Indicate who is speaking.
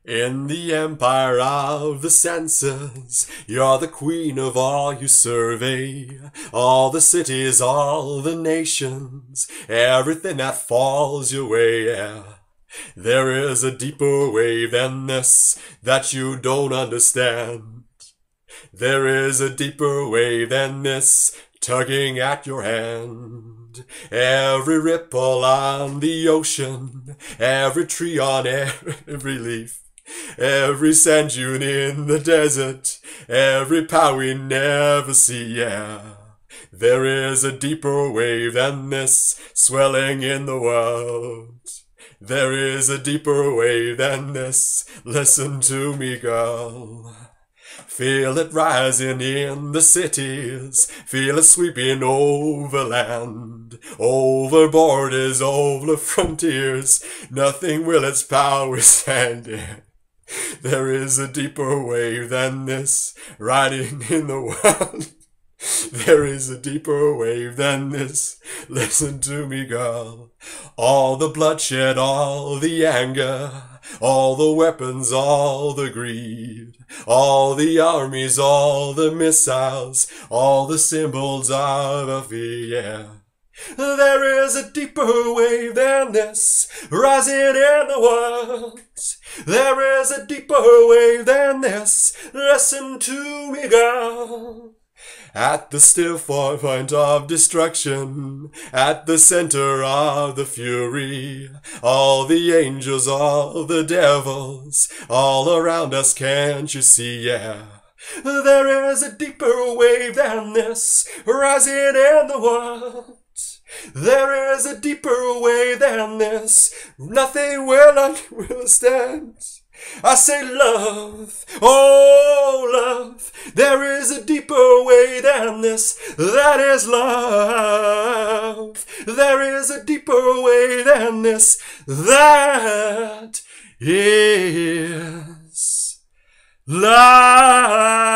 Speaker 1: In the empire of the senses, you're the queen of all you survey. All the cities, all the nations, everything that falls your way, yeah. There is a deeper wave than this that you don't understand. There is a deeper wave than this tugging at your hand. Every ripple on the ocean, every tree on every leaf, every sand dune in the desert, every power we never see, yeah. There is a deeper wave than this swelling in the world. There is a deeper wave than this. Listen to me, girl. Feel it rising in the cities, feel it sweeping over land, over borders, over frontiers, nothing will its power stand in. There is a deeper wave than this, riding in the world. There is a deeper wave than this. Listen to me, girl. All the bloodshed, all the anger, all the weapons, all the greed, all the armies, all the missiles, all the symbols of a fear, yeah. There is a deeper wave than this, rising in the world. There is a deeper wave than this. Listen to me, girl. At the still point of destruction, at the center of the fury, all the angels, all the devils, all around us, can't you see, yeah? There is a deeper wave than this, rising in the world. There is a deeper wave than this, nothing will stand. I say love, oh love, there is a deeper way than this, that is love. There is a deeper way than this, that is love.